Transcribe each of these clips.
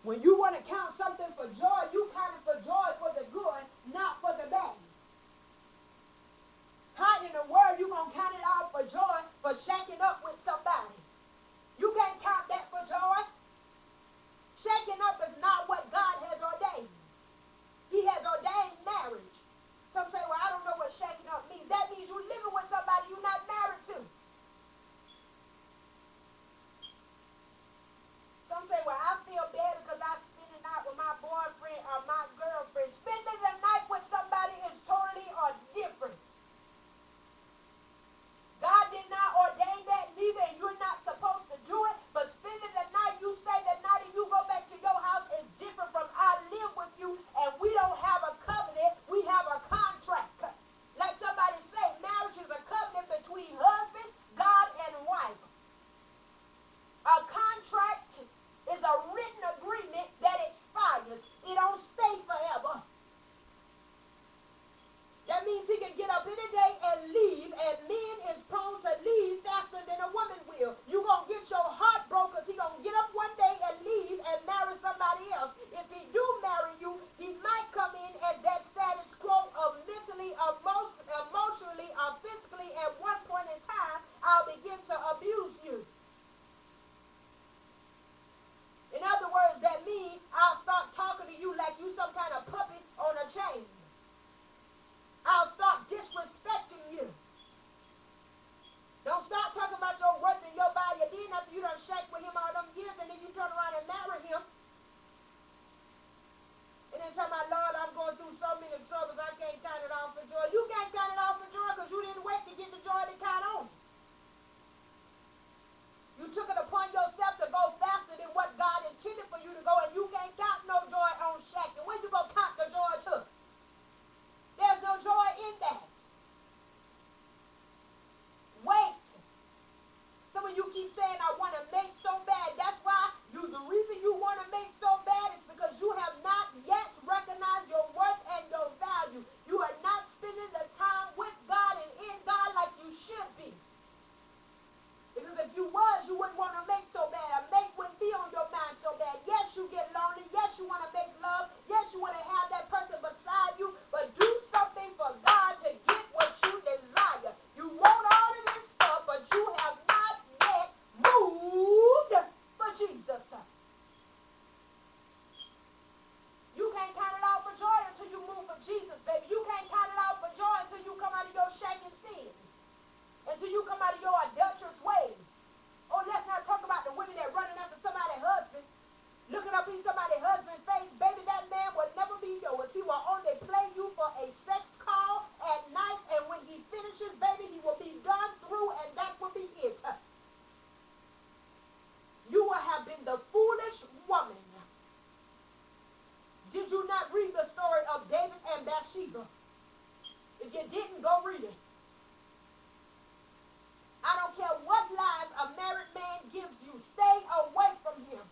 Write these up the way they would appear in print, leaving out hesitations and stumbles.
When you want to count something for joy, you count it for joy for the good, not for the bad. How in the world you going to count it all for joy for shacking up with somebody? You can't count that for joy. Shacking up is not what God has ordained. He has ordained marriage. Some say, well, I don't know what shacking up means. That means you're living with somebody you're not married to. Some say, well, I feel bad because I spend the night with my boyfriend or my girlfriend. Spending the night with somebody is totally different. God did not ordain that neither, and you're not supposed to do it. But spending the night, you stay the night and you go back to your house is different from I live with you and we don't have a covenant, we have a contract. Like somebody say, marriage is a covenant between husband, God, and wife. A contract is a written agreement that expires. It don't stay forever. That means he can get up in a day and leave, and men is prone to leave faster than a woman will. You're going to get your heart broke because he's going to get up one day and leave and marry somebody else. If he do marry you, he might come in as that status quo of mentally, emotionally, or physically at one point in time, I'll begin to abuse you. In other words, that means I'll start talking to you like you some kind of puppet on a chain. I'll start disrespecting you. Don't start talking about your worth and your value. Then after you done shake with him all them years and then you turn around and marry him. And then tell my Lord, I'm going through so many troubles, I can't count it all for joy. You can't count it all for joy because you didn't wait to get the joy to count on. You took it upon yourself to go faster than what God intended for you to go, and you can't count no joy on shacking. Where you going to count the joy to? There's no joy in that. Wait. Some of you keep saying, I want to make so bad. That's why the reason you want to make so bad is because you have not yet recognized your worth and your value. You are not spending the time with God and in God like you should be. Because if you was, you wouldn't want to make so bad. A mate wouldn't be on your mind so bad. Yes, you get lonely. Yes, you want to make love. Yes, you want to have that person beside you. But do something for God to get what you desire. You want all of this stuff, but you have not yet moved for Jesus. You can't count it all for joy until you move for Jesus, baby. You can't count it all for joy until you come out of your shaking sins. Until you come out of your adulterous ways. Oh, let's not talk about the women that running after somebody's husband. Looking up in somebody's husband's face. Baby, that man will never be yours. He will only play you for a sex call at night. And when he finishes, baby, he will be done through and that will be it. You will have been the foolish woman. Did you not read the story of David and Bathsheba? If you didn't, go read it. I don't care what lies a married man gives you. Stay away from him.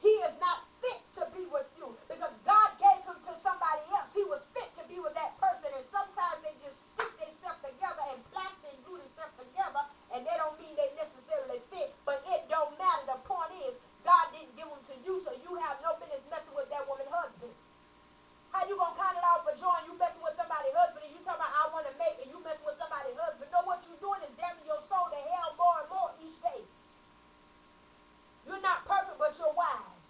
He is not fit to be with you because God gave him to somebody else. He was fit to be with that person, and sometimes they just stick themselves together and plaster and glue themselves together, and they don't mean they necessarily fit, but it don't matter. The point is, God didn't give them to you, so you have no business messing with that woman's husband. How you going to count it all for joy and you messing with somebody's husband and you talking about I want to make and you messing with somebody's husband? No, what you're doing is damning your soul to hell more and more each day. You're not perfect, but you're wise.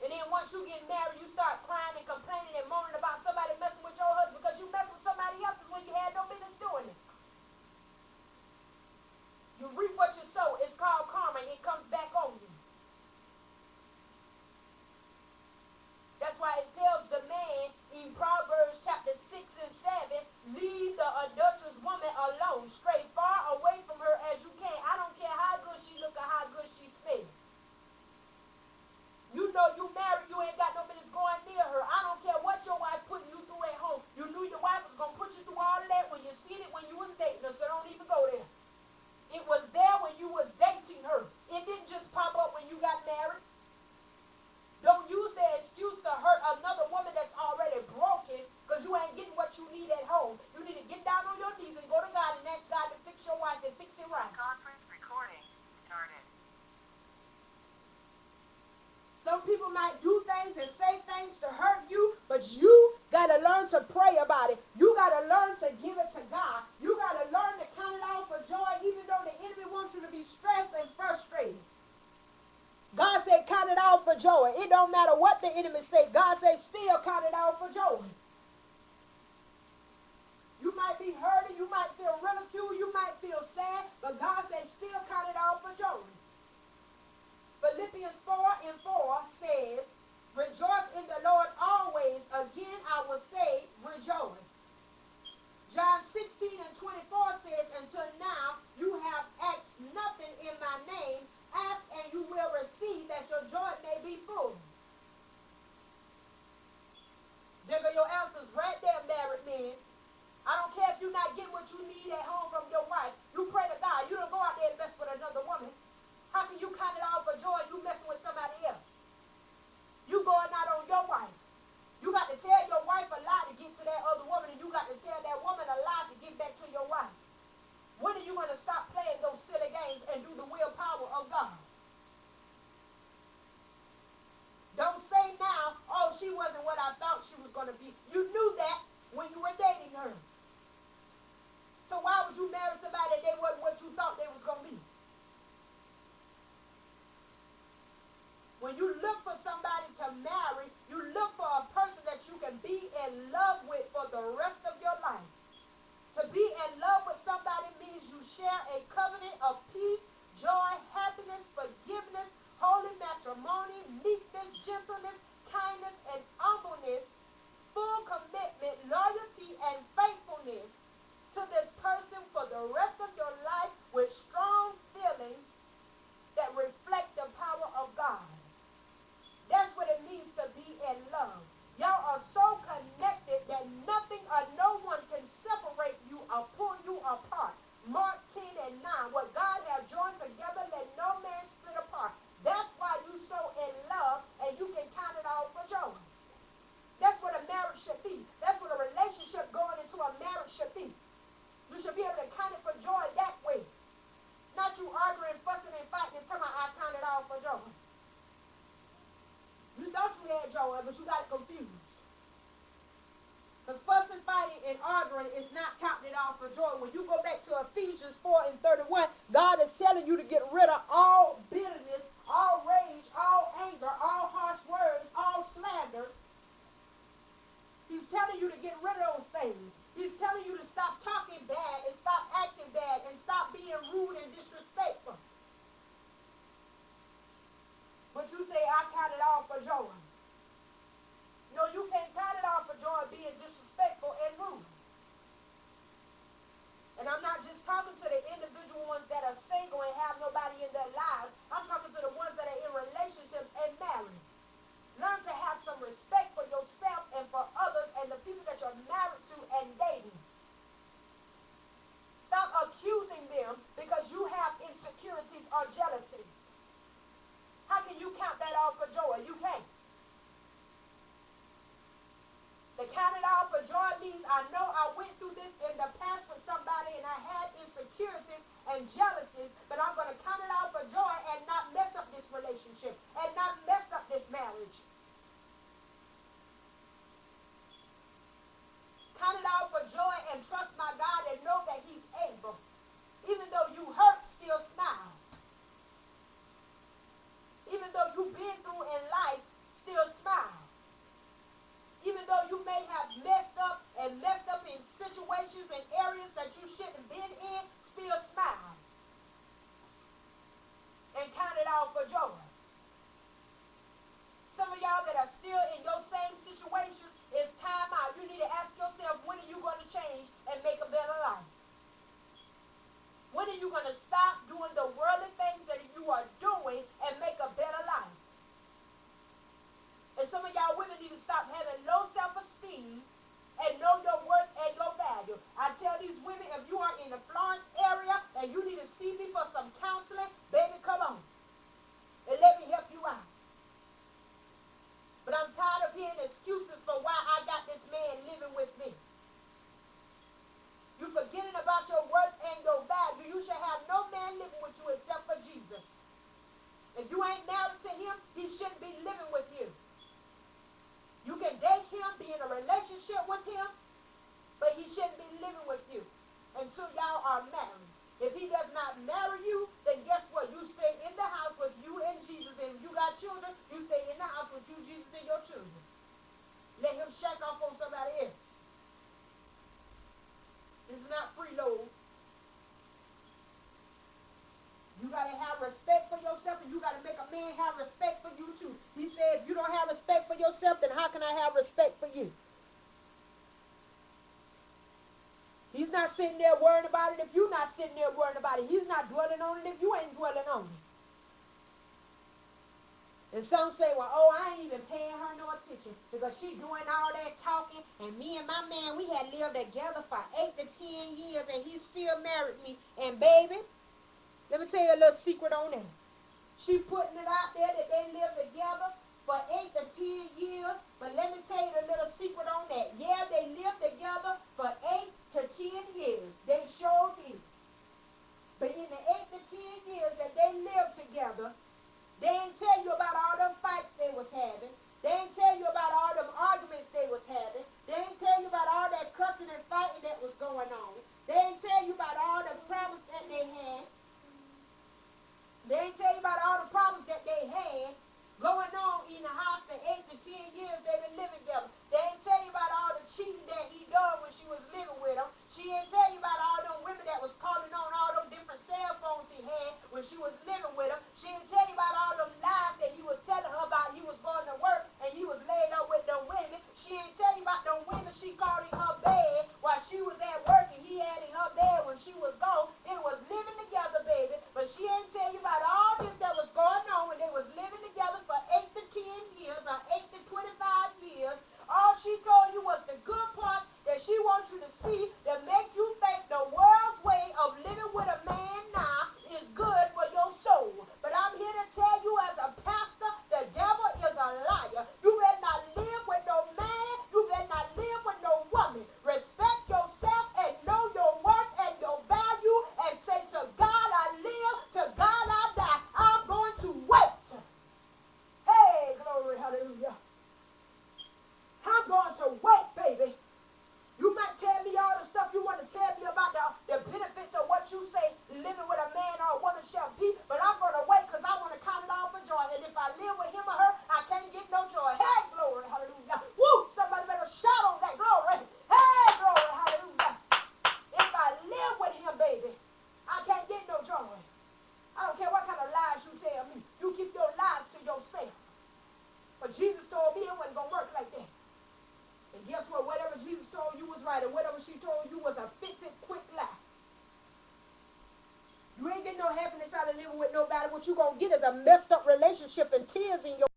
And then once you get married, you start crying and complaining and moaning about somebody messing with your husband because you messed with somebody else's when you had no business doing it. You reap what you sow. It's called karma. It comes back on you. That's why it tells the man in Proverbs chapter 6 and 7, leave the adulterous woman alone. Stray far away from her as you can. I don't care how good she look or how good she smell. You know you married, you ain't got no business going near her. people might do things and say things to hurt you, but you got to learn to pray about it. You got to learn to give it to God. You got to learn to count it all for joy, even though the enemy wants you to be stressed and frustrated. God said, count it all for joy. It don't matter what the enemy say. God said, still count it all for joy. You might be hurting. You might feel ridiculed. You might feel sad. But God says, still count it all for joy. Philippians 4:4 says, rejoice in the Lord always. Again, I will say, rejoice. John 16:24 says, until now, you have asked nothing in my name. Ask and you will receive, that your joy may be full. There go your answers right there, married men. I don't care if you're not getting what you need at home from your wife. You pray to God. You don't go out there and mess with another woman. How can you count it all for joy and you messing with somebody else? You going out on your wife. You got to tell your wife a lie to get to that other woman, and you got to tell that woman a lie to get back to your wife. When are you going to stop playing those silly games and do the willpower of God? Don't say now, oh, she wasn't what I thought she was going to be. You knew that when you were dating her. So why would you marry somebody that they wasn't what you thought they was going to be? When you look for somebody to marry, you look for a person that you can be in love with for the rest of your life. To be in love with somebody means you share a covenant of peace, joy, happiness, forgiveness, holy matrimony, meekness, gentleness, kindness, and humbleness, full commitment, loyalty, and faithfulness to this person for the rest of your life with strong feelings that reflect the power of God. That's what it means to be in love. Y'all are so connected that nothing or no one can separate you or pull you apart. Mark 10:9. What God has joined together, let no man split apart. That's why you're so in love and you can count it all for joy. That's what a marriage should be. That's what a relationship going into a marriage should be. You should be able to count it for joy that way. Not you arguing, fussing, and fighting and telling me I count it all for joy. You thought you had joy, but you got it confused. Because fussing, fighting, and arguing is not counting it all for joy. When you go back to Ephesians 4:31, God is telling you to get rid of all bitterness, all rage, all anger, all harsh words, all slander. He's telling you to get rid of those things. He's telling you to stop talking bad and stop acting bad and stop being rude and disrespectful. But you say, I count it all for joy. No, you can't count it all for joy being disrespectful and rude. And I'm not just talking to the individual ones that are single and have nobody in their lives. I'm talking to the ones that are in relationships and married. Learn to have some respect for yourself and for others and the people that you're married to and dating. Stop accusing them because you have insecurities or jealousies. How can you count that all for joy? You can't. To count it all for joy means I know I went through this in the past with somebody and I had insecurities and jealousies, but I'm going to count it all for joy and not mess up this relationship and not mess up this marriage. Count it all for joy and trust my God and know that He's able. Even though you hurt, still smile. Even though you've been through in life, still smile. Even though you may have messed up in situations and areas that you shouldn't have been in, still smile. And count it all for joy. Some of y'all that are still in your same situations, it's time out. You need to ask yourself, when are you going to change and make a better life? When are you going to stop doing the worldly things that you are doing and make a better life? And some of y'all women need to stop having low self-esteem and know your worth and your value. I tell these women, if you are in the Florence area and you need to see me for some counseling, baby, come on. And God marry you, then guess what? You stay in the house with you and Jesus. And if you got children, you stay in the house with you, Jesus, and your children. Let him shack off on somebody else. This is not freeload. You got to have respect for yourself, and you got to make a man have respect for you too. He said, if you don't have respect for yourself, then how can I have respect for you? He's not sitting there worrying about it if you're not sitting there worrying about it. He's not dwelling on it if you ain't dwelling on it. And some say, well, oh, I ain't even paying her no attention because she doing all that talking, and me and my man, we had lived together for 8 to 10 years, and he still married me. And baby, let me tell you a little secret on that. She putting it out there that they live together for 8 to 10 years, but let me tell you the little secret on that. Yeah, they lived together for 8 to 10 years. They sure did. But in the 8 to 10 years that they lived together, they ain't tell you about all them fights they was having. They ain't tell you about all them arguments they was having. They ain't tell you about all that cussing and fighting that was going on. They ain't tell you about all the problems that they had. They ain't tell you about all the problems that they had going on in the house the 8 to 10 years they've been living together. They ain't tell you about all the cheating that he done when she was living with him. She ain't tell you about all them women that was calling on all them different cell phones he had when she was living with him. She ain't tell you about all them lies that he was telling her about he was going to work and he was laid up with them women. She ain't tell you about them women she called in her bed while she was at work and he had in her bed when she was gone. It was living together, baby. But she ain't tell you about all this that was going on when they was living together for 8 to 10 years or 8 to 25 years. All she told you was the good parts that she wants you to see that make you think the world's way of living with a man now is good for your soul. But I'm here to tell you as a pastor, the devil is a liar. You better not live with no man. You better not live with no woman. Respect yourself and know your worth and your value and say, to God I live, to God I die. I'm going to wait. Hey, glory, hallelujah. I'm going to wait, baby. You might tell me all the stuff you want to tell me about the benefits of what you say living with a man or a woman shall be, but I'm going to wait because I want to count it all for joy. And if I live with him or her, I can't get no joy. Hey, glory, hallelujah. Woo, somebody better shout on that glory. Hey, glory, hallelujah. If I live with him, baby, I can't get no joy. I don't care what kind of lies you tell me. You keep your lies to yourself. But Jesus told me it wasn't going to work like that. And guess what? Whatever Jesus told you was right, and whatever she told you was a fix-it, quick lie. You ain't getting no happiness out of living with nobody. What you going to get is a messed up relationship and tears in your